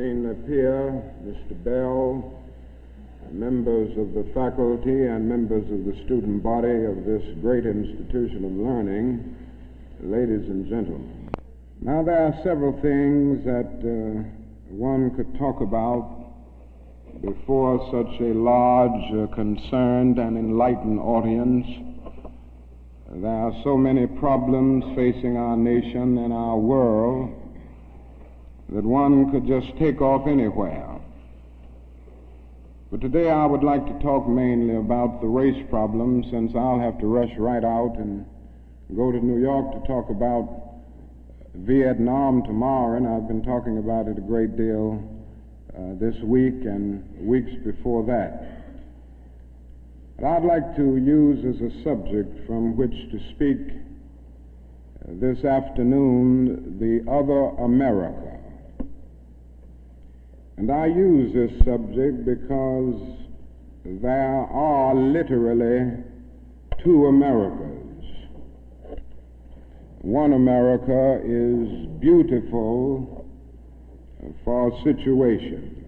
Dean Peer, Mr. Bell, members of the faculty and members of the student body of this great institution of learning, ladies and gentlemen. Now, there are several things that one could talk about before such a large, concerned, and enlightened audience. There are so many problems facing our nation and our world that one could just take off anywhere. But today I would like to talk mainly about the race problem, since I'll have to rush right out and go to New York to talk about Vietnam tomorrow, and I've been talking about it a great deal this week and weeks before that. But I'd like to use as a subject from which to speak this afternoon the other America. And I use this subject because there are literally two Americas. One America is beautiful for a situation.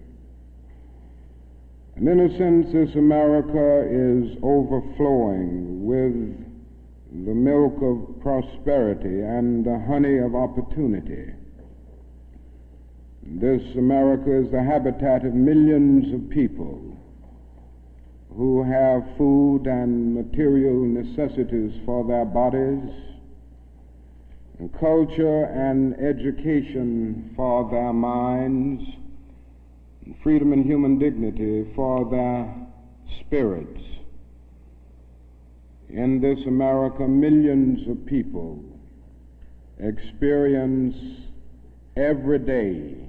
And in a sense, this America is overflowing with the milk of prosperity and the honey of opportunity. This America is the habitat of millions of people who have food and material necessities for their bodies, and culture and education for their minds, and freedom and human dignity for their spirits. In this America, millions of people experience every day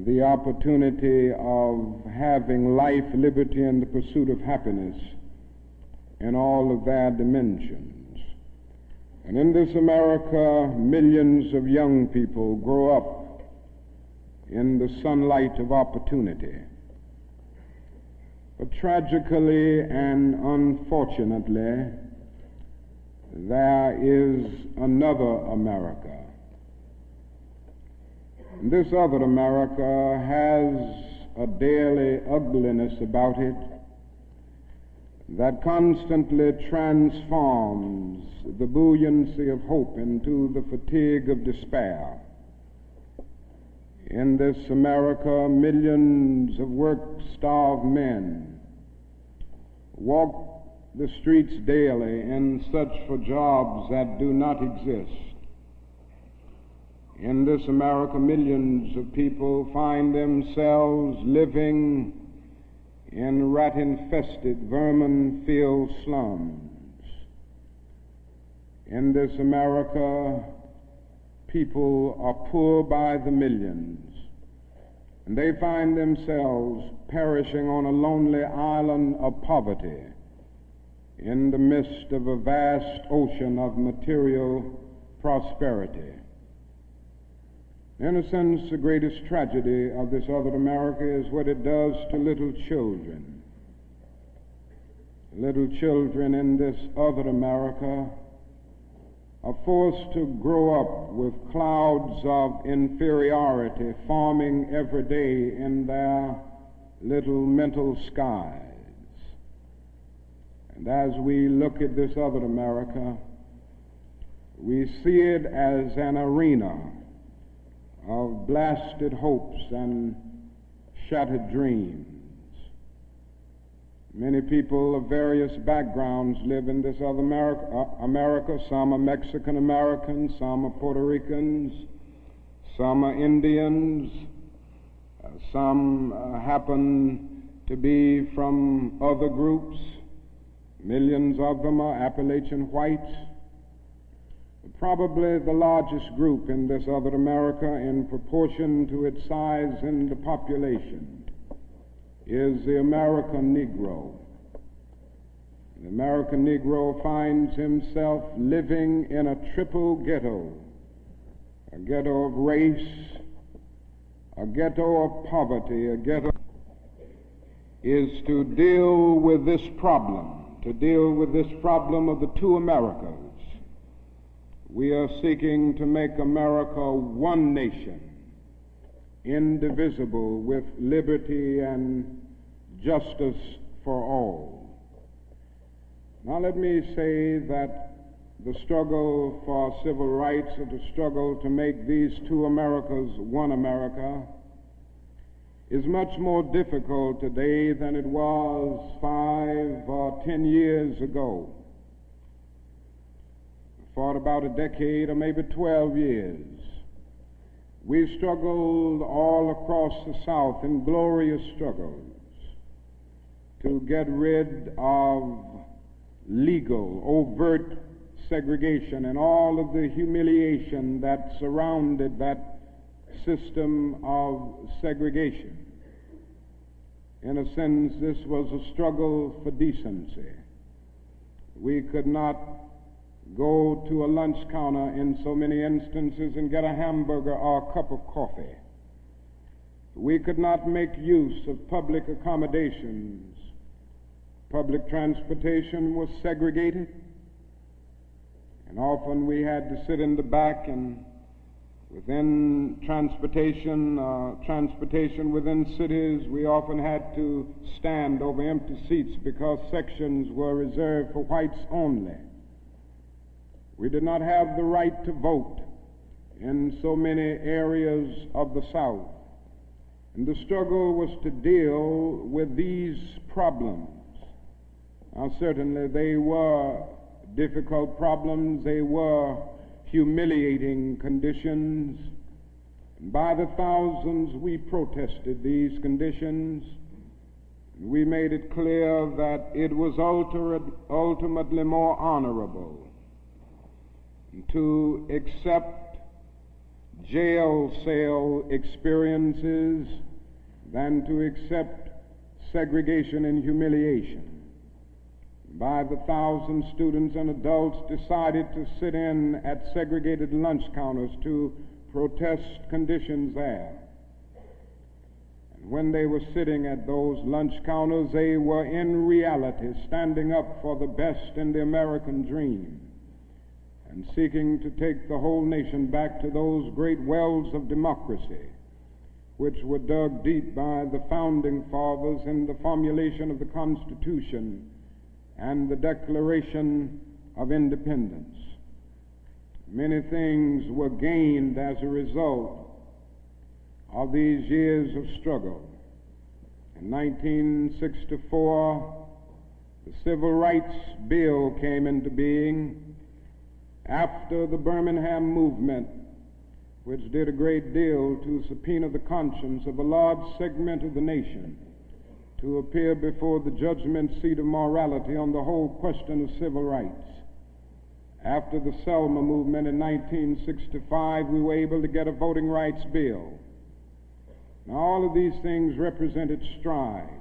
the opportunity of having life, liberty, and the pursuit of happiness in all of their dimensions. And in this America, millions of young people grow up in the sunlight of opportunity. But tragically and unfortunately, there is another America. And this other America has a daily ugliness about it that constantly transforms the buoyancy of hope into the fatigue of despair. In this America, millions of work-starved men walk the streets daily in search for jobs that do not exist. In this America, millions of people find themselves living in rat-infested, vermin-filled slums. In this America, people are poor by the millions, and they find themselves perishing on a lonely island of poverty in the midst of a vast ocean of material prosperity. In a sense, the greatest tragedy of this other America is what it does to little children. Little children in this other America are forced to grow up with clouds of inferiority forming every day in their little mental skies. And as we look at this other America, we see it as an arena of blasted hopes and shattered dreams. Many people of various backgrounds live in this other America. Some are Mexican Americans, some are Puerto Ricans, some are Indians, some happen to be from other groups. Millions of them are Appalachian whites. Probably the largest group in this other America, in proportion to its size in the population, is the American Negro. The American Negro finds himself living in a triple ghetto, a ghetto of race, a ghetto of poverty, a ghetto is to deal with this problem of the two Americas. We are seeking to make America one nation, indivisible, with liberty and justice for all. Now let me say that the struggle for civil rights, or the struggle to make these two Americas one America, is much more difficult today than it was 5 or 10 years ago. For about a decade or maybe 12 years, we struggled all across the South in glorious struggles to get rid of legal, overt segregation and all of the humiliation that surrounded that system of segregation. In a sense, this was a struggle for decency. We could not go to a lunch counter in so many instances and get a hamburger or a cup of coffee. We could not make use of public accommodations. Public transportation was segregated, and often we had to sit in the back, and within transportation within cities, we often had to stand over empty seats because sections were reserved for whites only. We did not have the right to vote in so many areas of the South. And the struggle was to deal with these problems. Now, certainly they were difficult problems. They were humiliating conditions. And by the thousands, we protested these conditions. We made it clear that it was ultimately more honorable to accept jail cell experiences than to accept segregation and humiliation. By the thousands, students and adults decided to sit in at segregated lunch counters to protest conditions there. And when they were sitting at those lunch counters, they were in reality standing up for the best in the American dream and seeking to take the whole nation back to those great wells of democracy which were dug deep by the founding fathers in the formulation of the Constitution and the Declaration of Independence. Many things were gained as a result of these years of struggle. In 1964, the Civil Rights Bill came into being after the Birmingham movement, which did a great deal to subpoena the conscience of a large segment of the nation to appear before the judgment seat of morality on the whole question of civil rights. After the Selma movement in 1965, we were able to get a voting rights bill. Now, all of these things represented strides,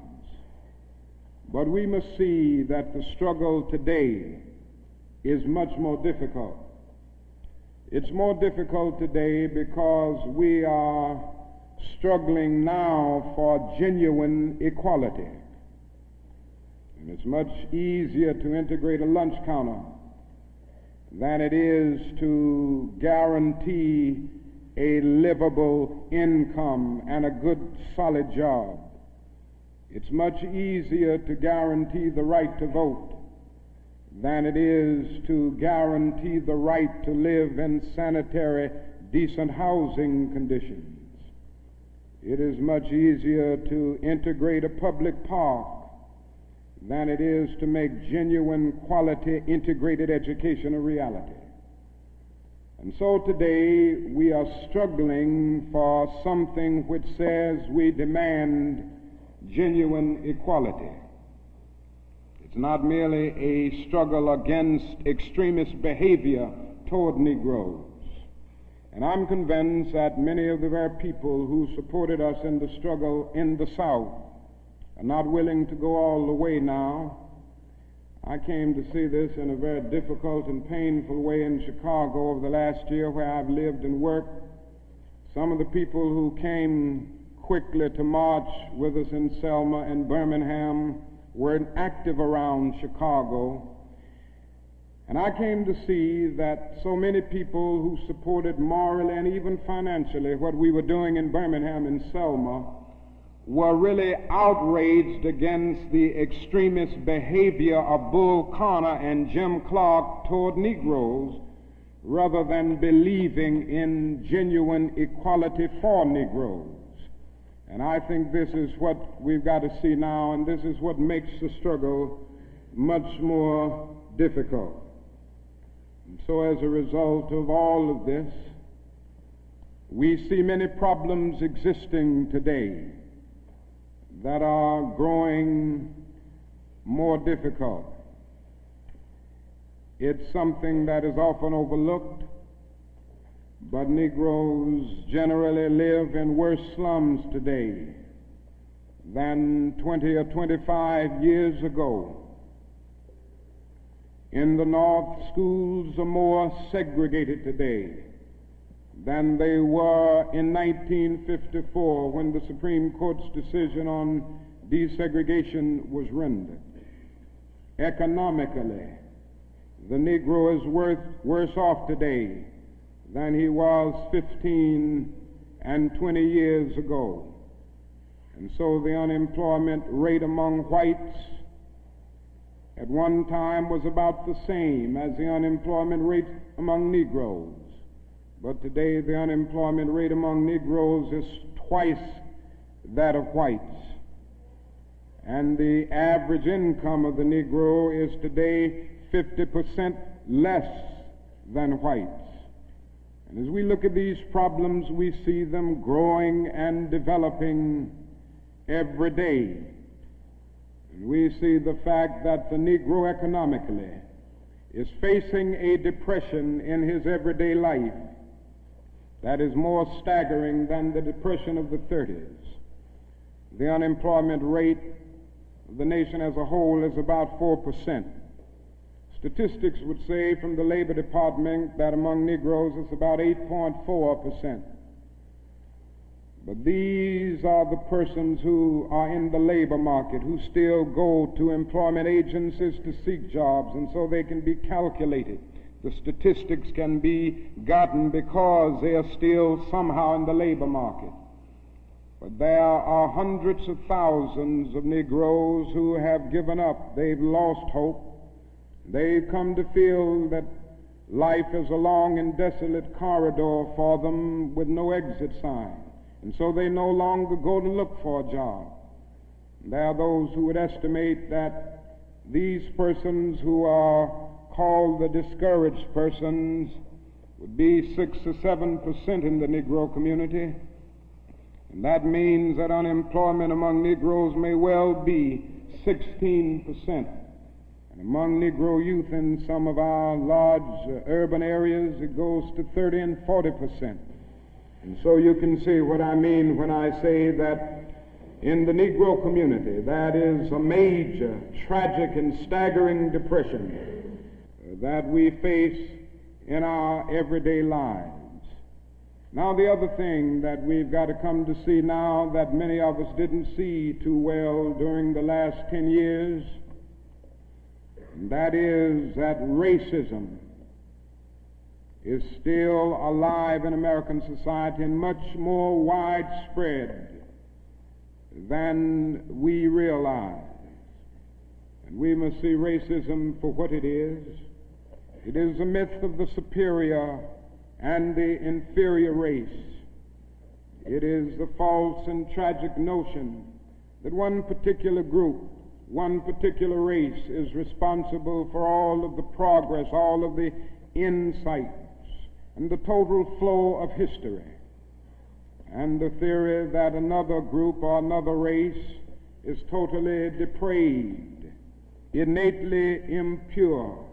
but we must see that the struggle today is much more difficult. It's more difficult today because we are struggling now for genuine equality. And it's much easier to integrate a lunch counter than it is to guarantee a livable income and a good, solid job. It's much easier to guarantee the right to vote than it is to guarantee the right to live in sanitary, decent housing conditions. It is much easier to integrate a public park than it is to make genuine, quality, integrated education a reality. And so today we are struggling for something which says we demand genuine equality. It's not merely a struggle against extremist behavior toward Negroes. And I'm convinced that many of the very people who supported us in the struggle in the South are not willing to go all the way now. I came to see this in a very difficult and painful way in Chicago over the last year, where I've lived and worked. Some of the people who came quickly to march with us in Selma and Birmingham were active around Chicago, And I came to see that so many people who supported morally and even financially what we were doing in Birmingham and Selma were really outraged against the extremist behavior of Bull Connor and Jim Clark toward Negroes, rather than believing in genuine equality for Negroes. And I think this is what we've got to see now, and this is what makes the struggle much more difficult. And so as a result of all of this, we see many problems existing today that are growing more difficult. It's something that is often overlooked, but Negroes generally live in worse slums today than 20 or 25 years ago. In the North, schools are more segregated today than they were in 1954 when the Supreme Court's decision on desegregation was rendered. Economically, the Negro is worse off today than he was 15 and 20 years ago. And so the unemployment rate among whites at one time was about the same as the unemployment rate among Negroes. But today the unemployment rate among Negroes is twice that of whites. And the average income of the Negro is today 50% less than whites. And as we look at these problems, we see them growing and developing every day. And we see the fact that the Negro economically is facing a depression in his everyday life that is more staggering than the depression of the 30s. The unemployment rate of the nation as a whole is about 4%. Statistics would say from the Labor Department that among Negroes it's about 8.4%. But these are the persons who are in the labor market, who still go to employment agencies to seek jobs, and so they can be calculated. The statistics can be gotten because they are still somehow in the labor market. But there are hundreds of thousands of Negroes who have given up. They've lost hope. They've come to feel that life is a long and desolate corridor for them with no exit sign. And so they no longer go to look for a job. There are those who would estimate that these persons who are called the discouraged persons would be 6 or 7% in the Negro community. And that means that unemployment among Negroes may well be 16%. And among Negro youth in some of our large urban areas, it goes to 30 and 40%. And so you can see what I mean when I say that in the Negro community, that is a major, tragic, and staggering depression that we face in our everyday lives. Now, the other thing that we've got to come to see now that many of us didn't see too well during the last 10 years, and that is that racism is still alive in American society and much more widespread than we realize. And we must see racism for what it is. It is a myth of the superior and the inferior race. It is the false and tragic notion that one particular group, one particular race is responsible for all of the progress, all of the insights, and the total flow of history. And the theory that another group or another race is totally depraved, innately impure,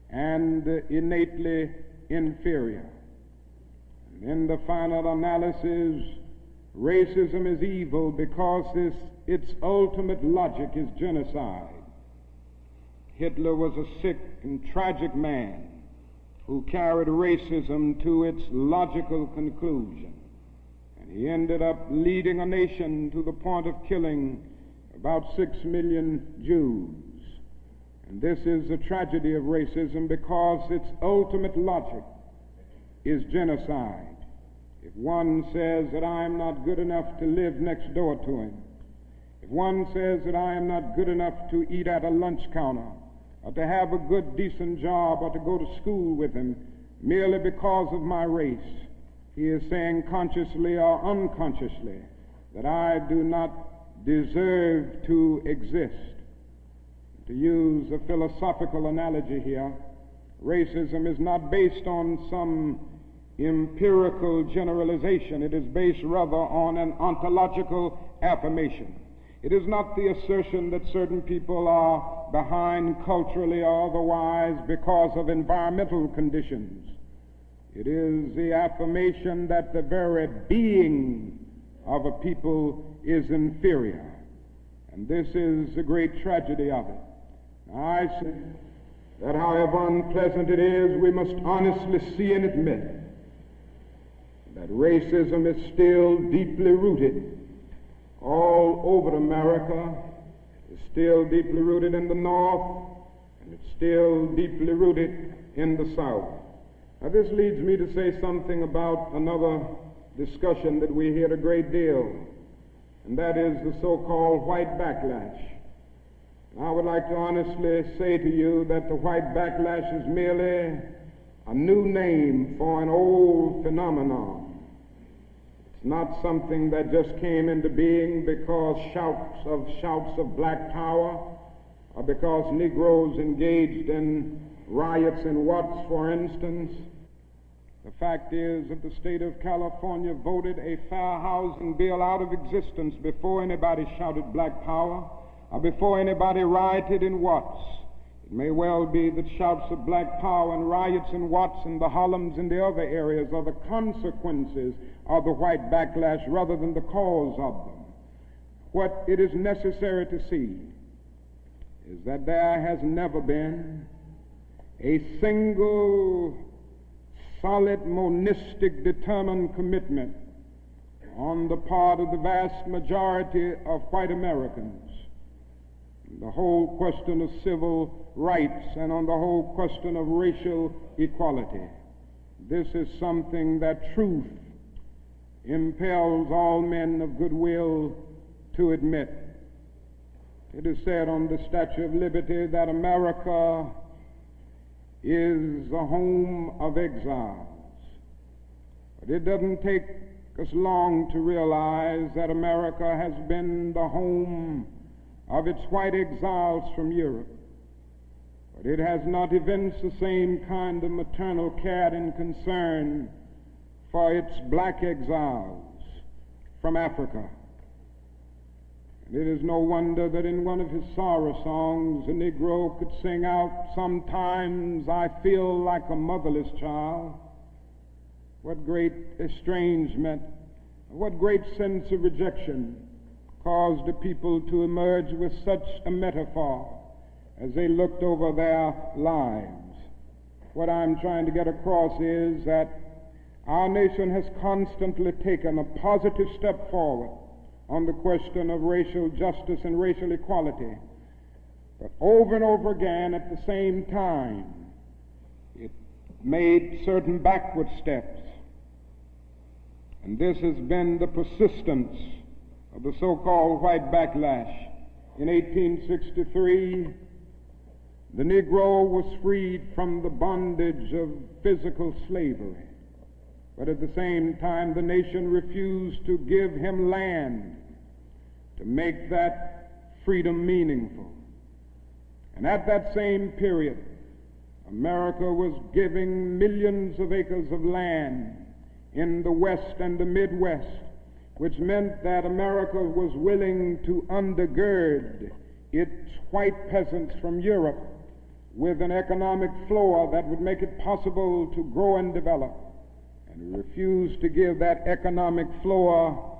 and innately inferior. And in the final analysis, racism is evil because its ultimate logic is genocide. Hitler was a sick and tragic man who carried racism to its logical conclusion. And he ended up leading a nation to the point of killing about 6 million Jews. And this is the tragedy of racism, because its ultimate logic is genocide. If one says that I am not good enough to live next door to him, if one says that I am not good enough to eat at a lunch counter, or to have a good, decent job, or to go to school with him, merely because of my race, he is saying consciously or unconsciously that I do not deserve to exist. To use a philosophical analogy here, racism is not based on some empirical generalization. It is based rather on an ontological affirmation. It is not the assertion that certain people are behind culturally or otherwise because of environmental conditions. It is the affirmation that the very being of a people is inferior. And this is the great tragedy of it. I say that however unpleasant it is, we must honestly see and admit that racism is still deeply rooted all over America. It's still deeply rooted in the North, and it's still deeply rooted in the South. Now this leads me to say something about another discussion that we hear a great deal, and that is the so-called white backlash. I would like to honestly say to you that the white backlash is merely a new name for an old phenomenon. It's not something that just came into being because shouts of black power, or because Negroes engaged in riots in Watts, for instance. The fact is that the state of California voted a fair housing bill out of existence before anybody shouted black power, or before anybody rioted in Watts. It may well be that shouts of black power and riots in Watts and the Harlems and the other areas are the consequences of the white backlash rather than the cause of them. What it is necessary to see is that there has never been a single solid, monistic, determined commitment on the part of the vast majority of white Americans, the whole question of civil rights and on the whole question of racial equality. This is something that truth impels all men of goodwill to admit. It is said on the Statue of Liberty that America is the home of exiles. But it doesn't take us long to realize that America has been the home of its white exiles from Europe, but it has not evinced the same kind of maternal care and concern for its black exiles from Africa. And it is no wonder that in one of his sorrow songs, a Negro could sing out, "Sometimes I feel like a motherless child." What great estrangement, what great sense of rejection caused the people to emerge with such a metaphor as they looked over their lives. What I'm trying to get across is that our nation has constantly taken a positive step forward on the question of racial justice and racial equality. But over and over again at the same time, it made certain backward steps. And this has been the persistence of the so-called white backlash. In 1863, the Negro was freed from the bondage of physical slavery. But at the same time, the nation refused to give him land to make that freedom meaningful. And at that same period, America was giving millions of acres of land in the West and the Midwest, which meant that America was willing to undergird its white peasants from Europe with an economic floor that would make it possible to grow and develop. And refused to give that economic floor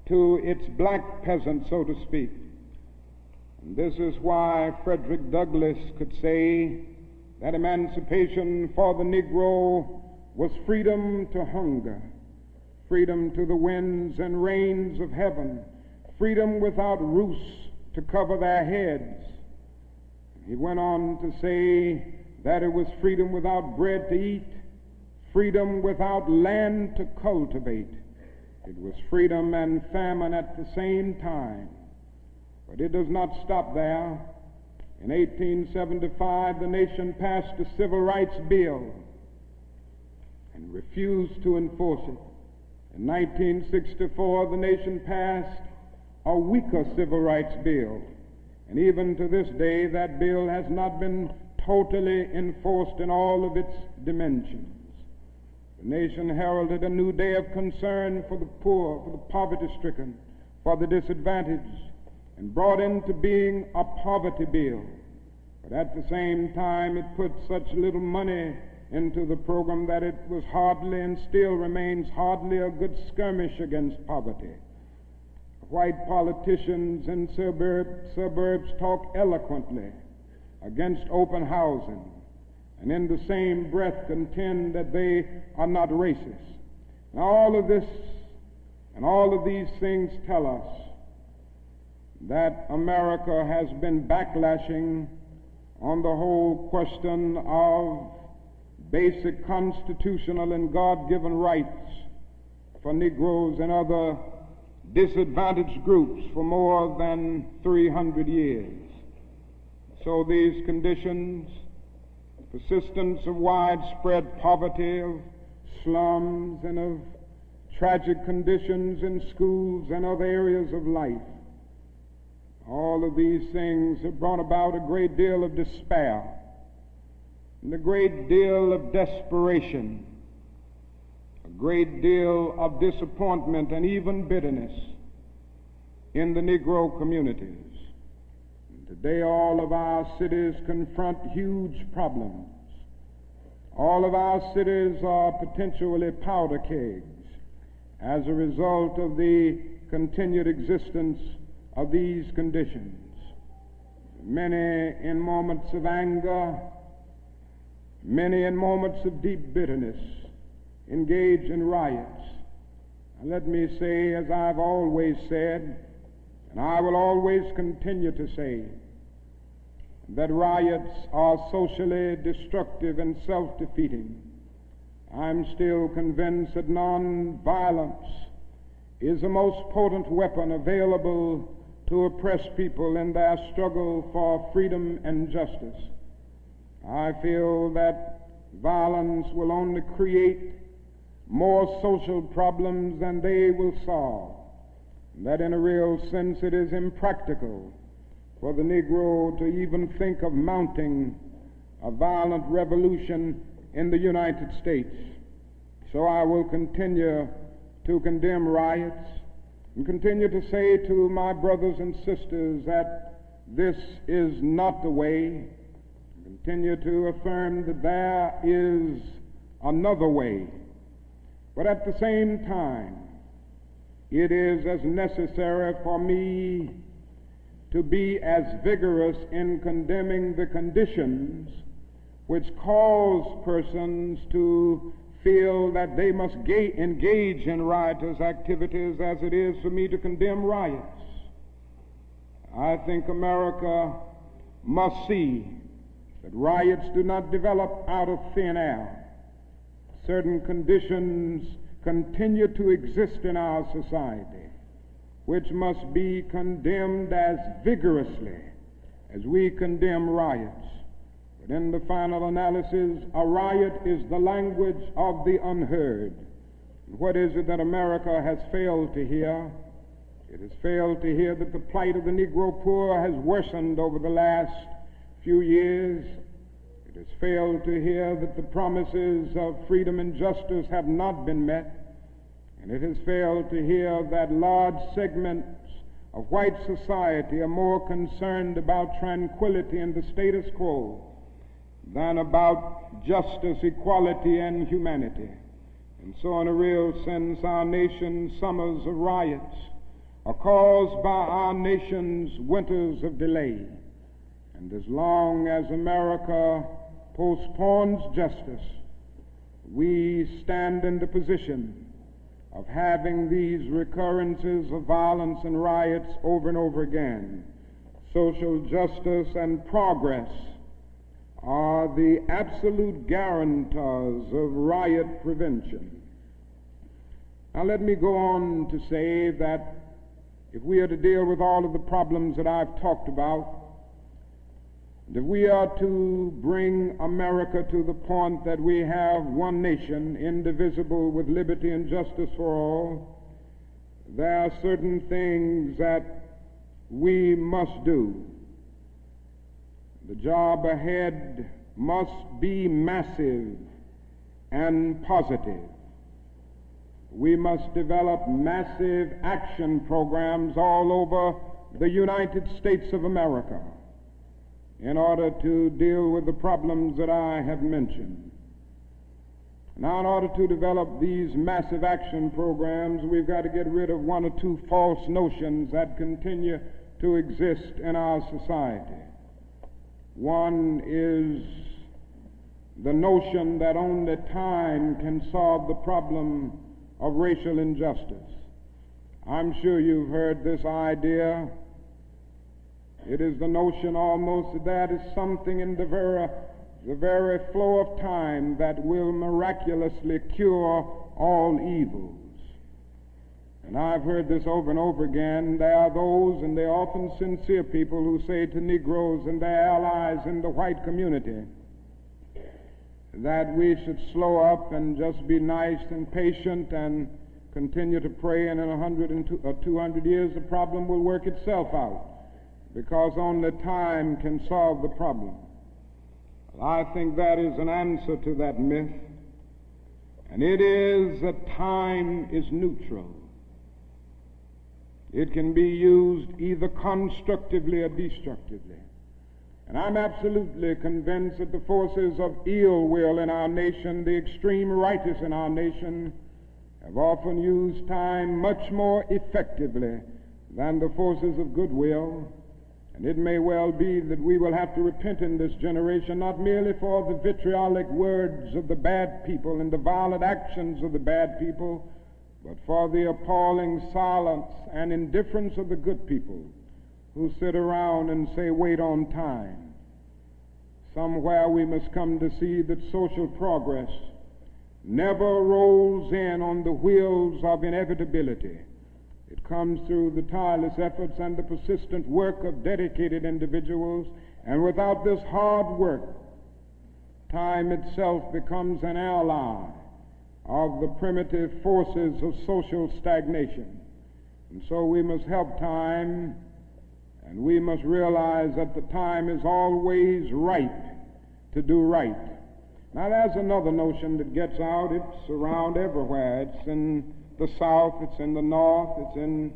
to its black peasants, so to speak. And this is why Frederick Douglass could say that emancipation for the Negro was freedom to hunger, freedom to the winds and rains of heaven, freedom without roofs to cover their heads. He went on to say that it was freedom without bread to eat, freedom without land to cultivate. It was freedom and famine at the same time. But it does not stop there. In 1875, the nation passed a civil rights bill and refused to enforce it. In 1964, the nation passed a weaker civil rights bill. And even to this day, that bill has not been totally enforced in all of its dimensions. The nation heralded a new day of concern for the poor, for the poverty-stricken, for the disadvantaged, and brought into being a poverty bill. But at the same time, it put such little money into the program that it was hardly and still remains hardly a good skirmish against poverty. White politicians in suburbs talk eloquently against open housing, and in the same breath contend that they are not racist. And all of this and all of these things tell us that America has been backlashing on the whole question of basic constitutional and God-given rights for Negroes and other disadvantaged groups for more than 300 years. So these conditions, persistence of widespread poverty, of slums, and of tragic conditions in schools and other areas of life, all of these things have brought about a great deal of despair and a great deal of desperation, a great deal of disappointment and even bitterness in the Negro communities. And today all of our cities confront huge problems. All of our cities are potentially powder kegs as a result of the continued existence of these conditions. Many in moments of anger, many in moments of deep bitterness, engage in riots. And let me say, as I've always said, and I will always continue to say, that riots are socially destructive and self-defeating. I'm still convinced that nonviolence is the most potent weapon available to oppress people in their struggle for freedom and justice. I feel that violence will only create more social problems than they will solve, and that in a real sense it is impractical for the Negro to even think of mounting a violent revolution in the United States. So I will continue to condemn riots and continue to say to my brothers and sisters that this is not the way. Continue to affirm that there is another way. But at the same time, it is as necessary for me to be as vigorous in condemning the conditions which cause persons to feel that they must engage in riotous activities as it is for me to condemn riots. I think America must see that riots do not develop out of thin air. Certain conditions continue to exist in our society, which must be condemned as vigorously as we condemn riots. But in the final analysis, a riot is the language of the unheard. And what is it that America has failed to hear? It has failed to hear that the plight of the Negro poor has worsened over the last few years. It has failed to hear that the promises of freedom and justice have not been met. And it has failed to hear that large segments of white society are more concerned about tranquility and the status quo than about justice, equality, and humanity. And so in a real sense, our nation's summers of riots are caused by our nation's winters of delay. And as long as America postpones justice, we stand in the position of having these recurrences of violence and riots over and over again. social justice, and progress are the absolute guarantors of riot prevention. Now let me go on to say that if we are to deal with all of the problems that I've talked about, if we are to bring America to the point that we have one nation, indivisible, with liberty and justice for all, there are certain things that we must do. The job ahead must be massive and positive. We must develop massive action programs all over the United States of America in order to deal with the problems that I have mentioned. Now, in order to develop these massive action programs, we've got to get rid of one or two false notions that continue to exist in our society. One is the notion that only time can solve the problem of racial injustice. I'm sure you've heard this idea. It is the notion almost that is something in the very flow of time that will miraculously cure all evils. And I've heard this over and over again. There are those, and they're often sincere people, who say to Negroes and their allies in the white community that we should slow up and just be nice and patient and continue to pray, and in 100 or 200 years the problem will work itself out, because only time can solve the problem. I think that is an answer to that myth, and it is that time is neutral. It can be used either constructively or destructively. And I'm absolutely convinced that the forces of ill will in our nation, the extreme righteous in our nation, have often used time much more effectively than the forces of goodwill. And it may well be that we will have to repent in this generation, not merely for the vitriolic words of the bad people and the violent actions of the bad people, but for the appalling silence and indifference of the good people who sit around and say, wait on time. Somewhere we must come to see that social progress never rolls in on the wheels of inevitability. It comes through the tireless efforts and the persistent work of dedicated individuals, and without this hard work, time itself becomes an ally of the primitive forces of social stagnation. And so we must help time, and we must realize that the time is always right to do right. Now there's another notion that gets out. It's around everywhere. It's in the South, it's in the North, it's in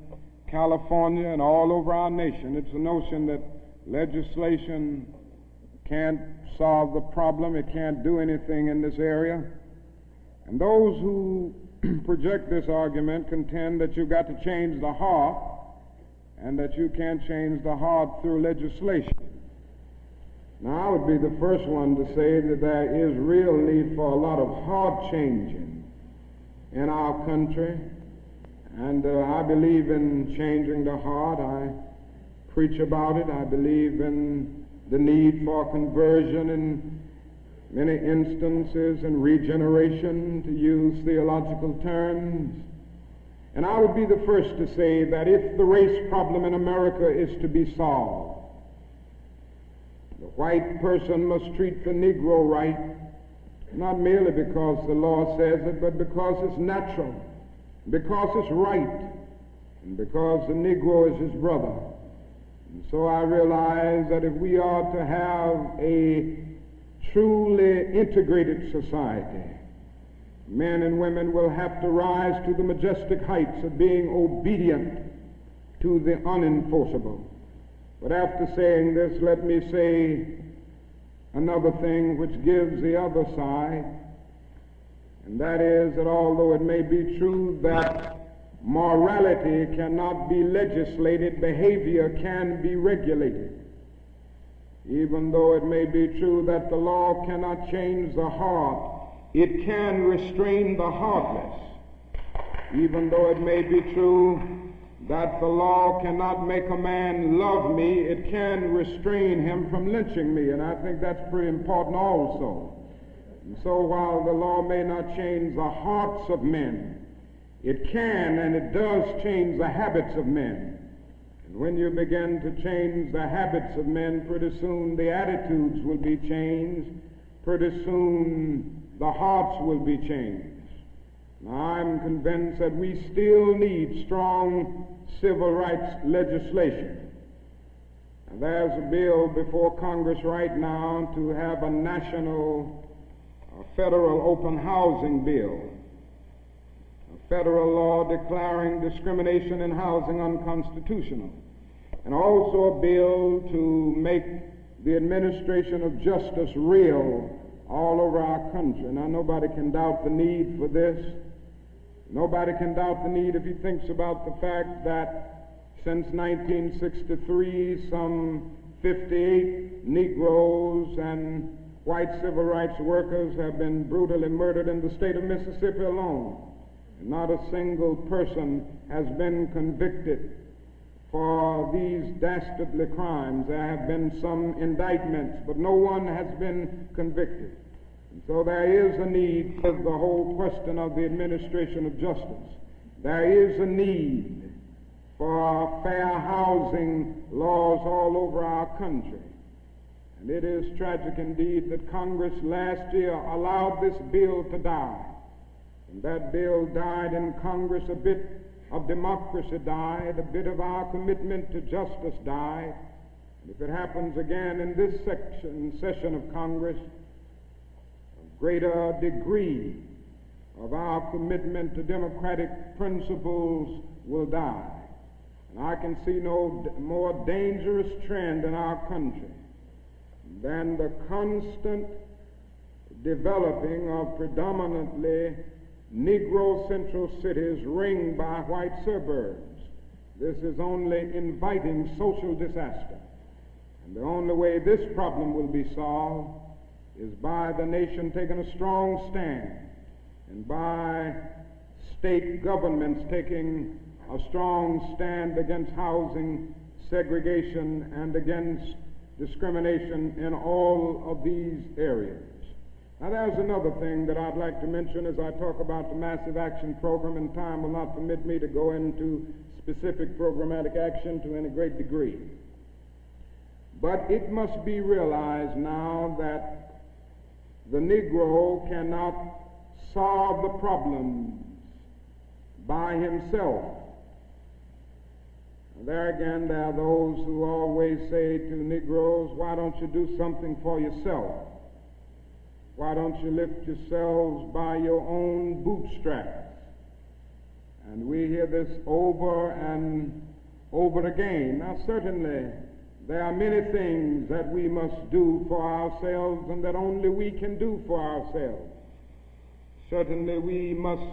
California, and all over our nation. It's the notion that legislation can't solve the problem. It can't do anything in this area. And those who project this argument contend that you've got to change the heart, and that you can't change the heart through legislation. Now, I would be the first one to say that there is real need for a lot of heart changing in our country, and I believe in changing the heart. I preach about it. I believe in the need for conversion in many instances, and regeneration, to use theological terms. And I would be the first to say that if the race problem in America is to be solved, the white person must treat the Negro right, not merely because the law says it, but because it's natural, because it's right, and because the Negro is his brother. And so I realize that if we are to have a truly integrated society, men and women will have to rise to the majestic heights of being obedient to the unenforceable. But after saying this, let me say another thing which gives the other side, and that is that although it may be true that morality cannot be legislated, behavior can be regulated. Even though it may be true that the law cannot change the heart, it can restrain the heartless. Even though it may be true that the law cannot make a man love me, it can restrain him from lynching me, and I think that's pretty important also. And so while the law may not change the hearts of men, it can and it does change the habits of men. And when you begin to change the habits of men, pretty soon the attitudes will be changed, pretty soon the hearts will be changed. Now, I'm convinced that we still need strong civil rights legislation. And there's a bill before Congress right now to have a national federal open housing bill, a federal law declaring discrimination in housing unconstitutional, and also a bill to make the administration of justice real all over our country. Now, nobody can doubt the need for this. Nobody can doubt the need if he thinks about the fact that since 1963, some 58 Negroes and white civil rights workers have been brutally murdered in the state of Mississippi alone. And not a single person has been convicted for these dastardly crimes. There have been some indictments, but no one has been convicted. And so there is a need for the whole question of the administration of justice. There is a need for fair housing laws all over our country. And it is tragic indeed that Congress last year allowed this bill to die. And that bill died in Congress. A bit of democracy died, a bit of our commitment to justice died. And if it happens again in this session of Congress, greater degree of our commitment to democratic principles will die. And I can see no more dangerous trend in our country than the constant developing of predominantly Negro central cities ringed by white suburbs. This is only inviting social disaster. And the only way this problem will be solved is by the nation taking a strong stand and by state governments taking a strong stand against housing segregation and against discrimination in all of these areas. Now, there's another thing that I'd like to mention as I talk about the Massive Action Program, and time will not permit me to go into specific programmatic action to any great degree. But it must be realized now that the Negro cannot solve the problems by himself. There again, there are those who always say to Negroes, why don't you do something for yourself? Why don't you lift yourselves by your own bootstraps? And we hear this over and over again. Now, certainly, there are many things that we must do for ourselves and that only we can do for ourselves. Certainly we must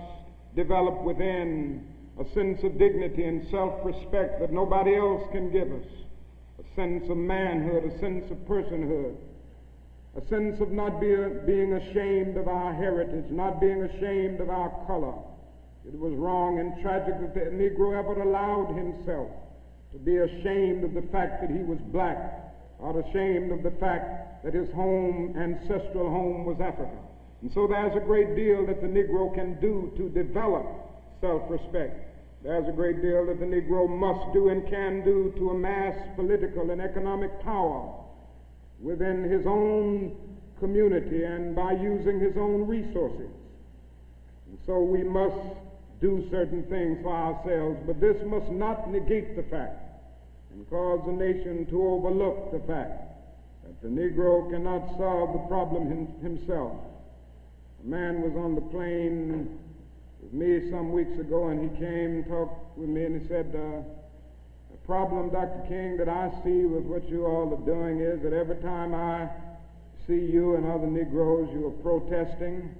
develop within a sense of dignity and self-respect that nobody else can give us, a sense of manhood, a sense of personhood, a sense of not being ashamed of our heritage, not being ashamed of our color. It was wrong and tragic that the Negro ever allowed himself to be ashamed of the fact that he was black, or ashamed of the fact that his ancestral home was Africa. And so there's a great deal that the Negro can do to develop self-respect. There's a great deal that the Negro must do and can do to amass political and economic power within his own community and by using his own resources. And so we must do certain things for ourselves, but this must not negate the fact and cause the nation to overlook the fact that the Negro cannot solve the problem himself. A man was on the plane with me some weeks ago, and he came and talked with me, and he said, the problem, Dr. King, that I see with what you all are doing is that every time I see you and other Negroes, you are protesting,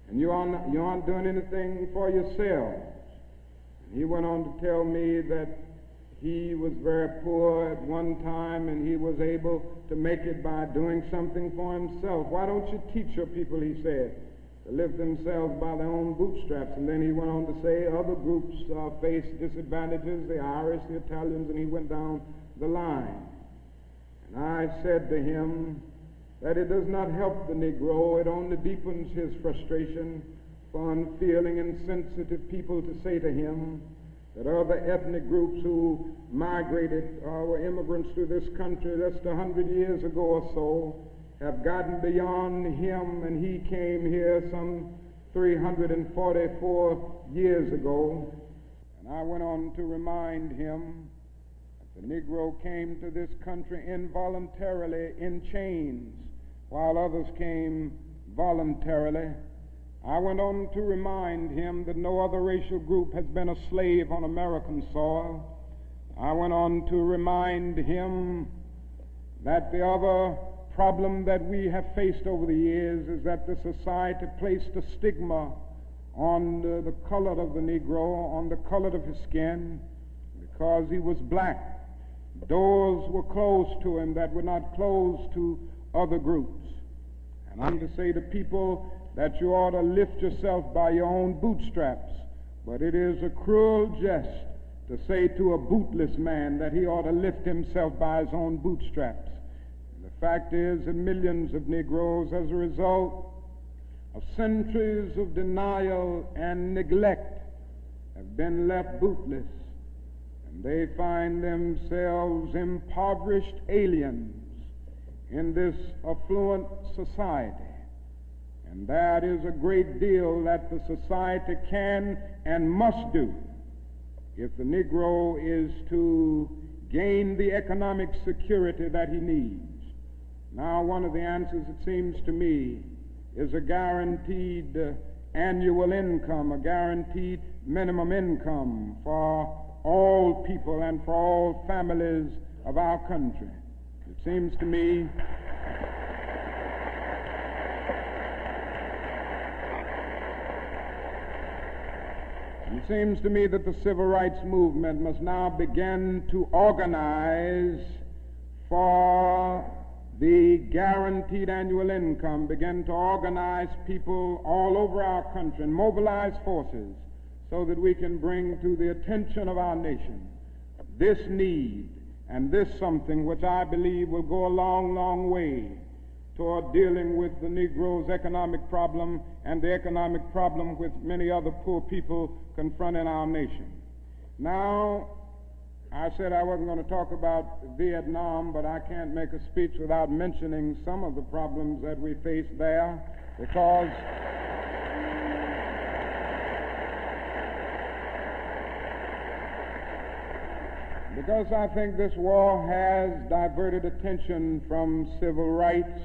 and you aren't doing anything for yourselves. And he went on to tell me that he was very poor at one time and he was able to make it by doing something for himself. Why don't you teach your people, he said, to lift themselves by their own bootstraps. And then he went on to say other groups face disadvantages, the Irish, the Italians, and he went down the line. And I said to him that it does not help the Negro, it only deepens his frustration for unfeeling and sensitive people to say to him that other ethnic groups who migrated or were immigrants to this country just 100 years ago or so have gotten beyond him, and he came here some 344 years ago. And I went on to remind him that the Negro came to this country involuntarily in chains, while others came voluntarily. I went on to remind him that no other racial group has been a slave on American soil. I went on to remind him that the other problem that we have faced over the years is that the society placed a stigma on the color of the Negro, on the color of his skin, because he was black. Doors were closed to him that were not closed to other groups. And I'm to say to people that you ought to lift yourself by your own bootstraps, but it is a cruel jest to say to a bootless man that he ought to lift himself by his own bootstraps. The fact is that millions of Negroes, as a result of centuries of denial and neglect, have been left bootless, and they find themselves impoverished aliens in this affluent society. And that is a great deal that the society can and must do if the Negro is to gain the economic security that he needs. Now, one of the answers, it seems to me, is a guaranteed annual income, a guaranteed minimum income for all people and for all families of our country. It seems to me that the civil rights movement must now begin to organize for the guaranteed annual income, begin to organize people all over our country and mobilize forces so that we can bring to the attention of our nation this need and this something which I believe will go a long, long way toward dealing with the Negro's economic problem and the economic problem with many other poor people confronting our nation. Now, I said I wasn't going to talk about Vietnam, but I can't make a speech without mentioning some of the problems that we face there, because I think this war has diverted attention from civil rights.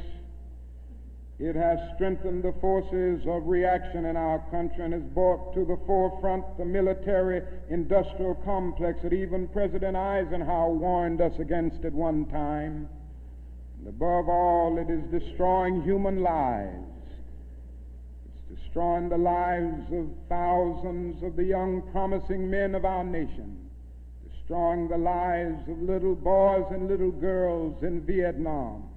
It has strengthened the forces of reaction in our country and has brought to the forefront the military-industrial complex that even President Eisenhower warned us against at one time. And above all, it is destroying human lives. It's destroying the lives of thousands of the young, promising men of our nation, destroying the lives of little boys and little girls in Vietnam.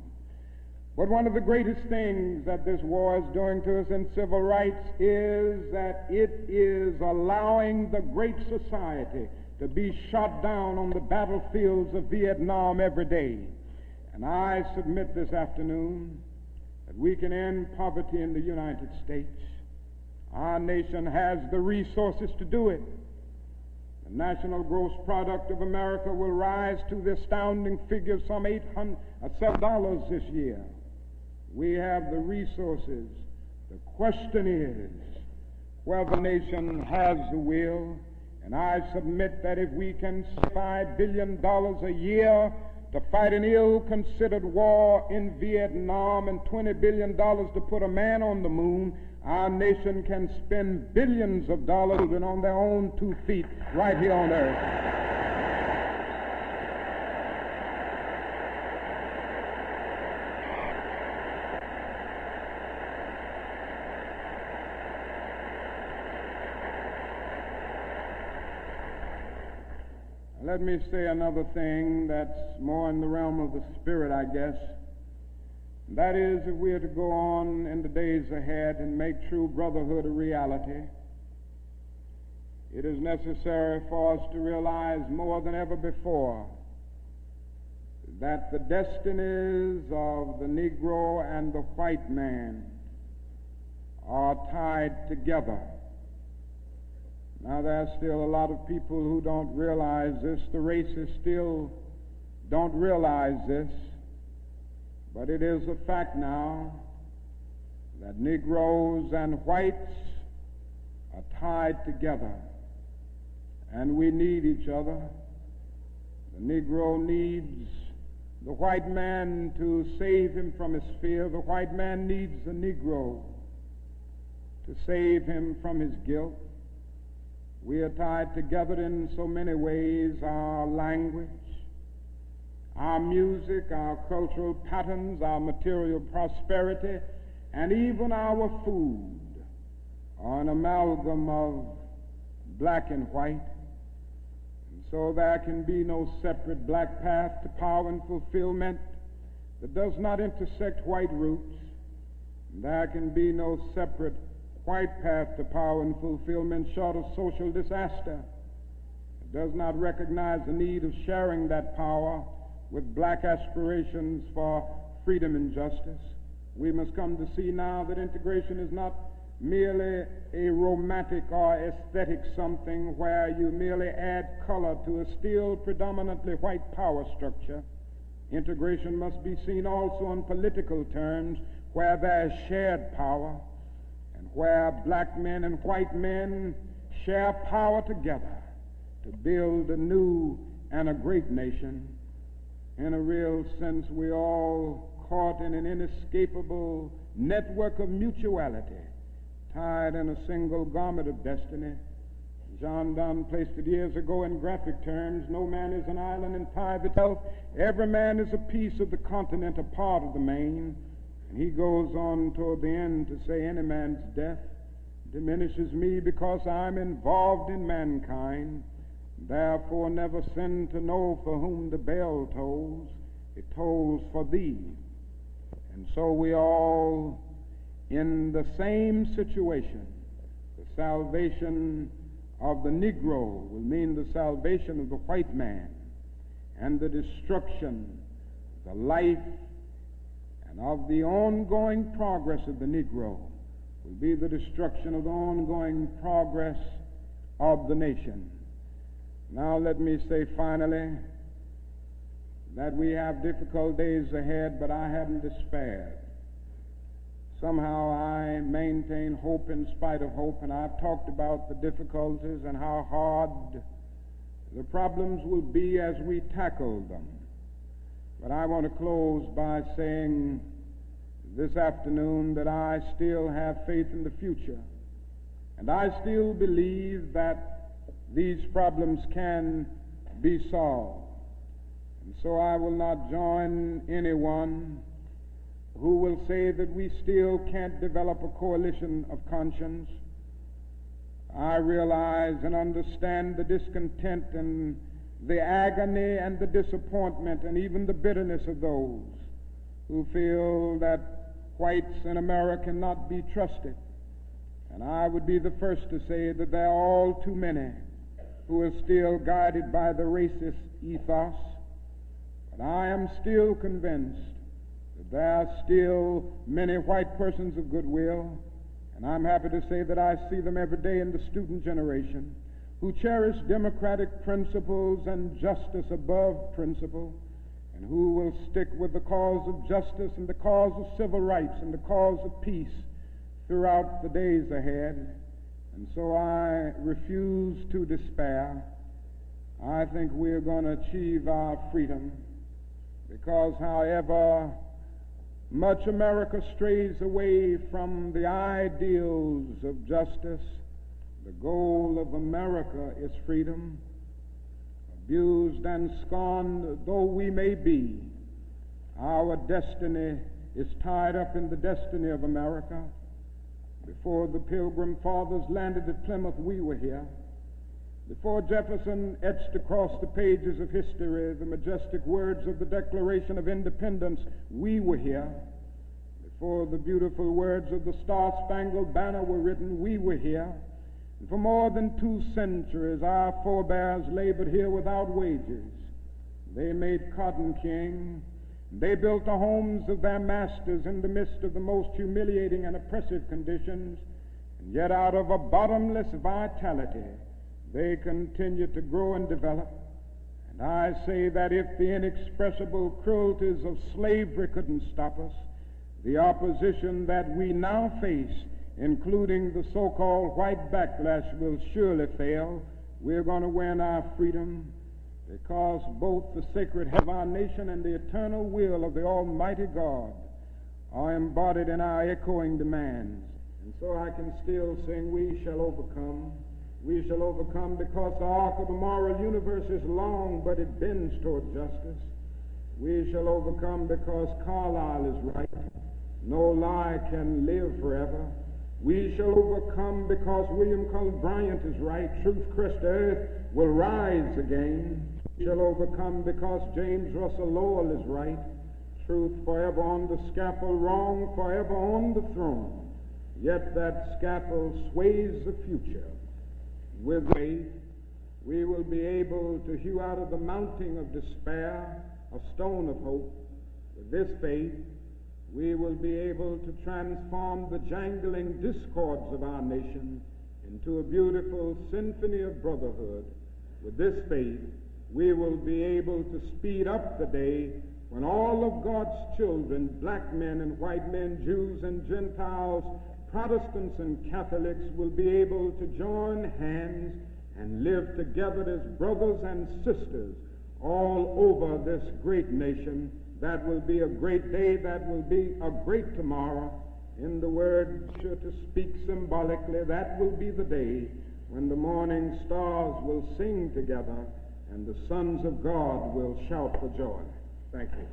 But one of the greatest things that this war is doing to us in civil rights is that it is allowing the great society to be shot down on the battlefields of Vietnam every day. And I submit this afternoon that we can end poverty in the United States. Our nation has the resources to do it. The national gross product of America will rise to the astounding figure of some $7 this year. We have the resources. The question is whether the nation has the will. And I submit that if we can spend $5 billion a year to fight an ill-considered war in Vietnam and $20 billion to put a man on the moon, our nation can spend billions of dollars on their own 2 feet right here on earth. Let me say another thing that's more in the realm of the spirit, I guess. That is, if we are to go on in the days ahead and make true brotherhood a reality, it is necessary for us to realize more than ever before that the destinies of the Negro and the white man are tied together. Now, there's still a lot of people who don't realize this. The races still don't realize this. But it is a fact now that Negroes and whites are tied together, and we need each other. The Negro needs the white man to save him from his fear. The white man needs the Negro to save him from his guilt. We are tied together in so many ways: our language, our music, our cultural patterns, our material prosperity, and even our food are an amalgam of black and white. And so there can be no separate black path to power and fulfillment that does not intersect white roots. There can be no separate white path to power and fulfillment short of social disaster. It does not recognize the need of sharing that power with black aspirations for freedom and justice. We must come to see now that integration is not merely a romantic or aesthetic something where you merely add color to a still predominantly white power structure. Integration must be seen also in political terms, where there is shared power and where black men and white men share power together to build a new and a great nation. In a real sense, we're all caught in an inescapable network of mutuality, tied in a single garment of destiny. John Donne placed it years ago in graphic terms: no man is an island entire itself. Every man is a piece of the continent, a part of the main. And he goes on toward the end to say, any man's death diminishes me because I'm involved in mankind. Therefore never sin to know for whom the bell tolls. It tolls for thee. And so we all in the same situation. The salvation of the Negro will mean the salvation of the white man, and the destruction, the life, and of the ongoing progress of the Negro will be the destruction of the ongoing progress of the nation. Now let me say finally that we have difficult days ahead, but I haven't despaired. Somehow I maintain hope in spite of hope, and I've talked about the difficulties and how hard the problems will be as we tackle them. But I want to close by saying this afternoon that I still have faith in the future, and I still believe that these problems can be solved. And so I will not join anyone who will say that we still can't develop a coalition of conscience. I realize and understand the discontent and the agony and the disappointment and even the bitterness of those who feel that whites in America cannot be trusted. And I would be the first to say that there are all too many who are still guided by the racist ethos. But I am still convinced that there are still many white persons of goodwill, and I'm happy to say that I see them every day in the student generation, who cherish democratic principles and justice above principle, and who will stick with the cause of justice and the cause of civil rights and the cause of peace throughout the days ahead. And so I refuse to despair. I think we're going to achieve our freedom, because however much America strays away from the ideals of justice, the goal of America is freedom. Abused and scorned though we may be, our destiny is tied up in the destiny of America. Before the Pilgrim Fathers landed at Plymouth, we were here. Before Jefferson etched across the pages of history the majestic words of the Declaration of Independence, we were here. before the beautiful words of the Star-Spangled Banner were written, we were here. And for more than 2 centuries, our forebears labored here without wages. They made cotton king. They built the homes of their masters in the midst of the most humiliating and oppressive conditions. And yet out of a bottomless vitality, they continued to grow and develop. And I say that if the inexpressible cruelties of slavery couldn't stop us, the opposition that we now face, including the so-called white backlash, will surely fail. We're going to win our freedom, because both the sacred head of our nation and the eternal will of the Almighty God are embodied in our echoing demands. And so I can still sing, we shall overcome. We shall overcome because the arc of the moral universe is long, but it bends toward justice. We shall overcome because Carlyle is right. No lie can live forever. We shall overcome because William Cullen Bryant is right. Truth crushed earth will rise again. We shall overcome because James Russell Lowell is right. Truth forever on the scaffold, wrong forever on the throne. Yet that scaffold sways the future. With faith, we will be able to hew out of the mounting of despair a stone of hope. With this faith, we will be able to transform the jangling discords of our nation into a beautiful symphony of brotherhood. With this faith, we will be able to speed up the day when all of God's children, black men and white men, Jews and Gentiles, Protestants and Catholics, will be able to join hands and live together as brothers and sisters all over this great nation. That will be a great day. That will be a great tomorrow. In the word, to speak symbolically, that will be the day when the morning stars will sing together and the sons of God will shout for joy. Thank you.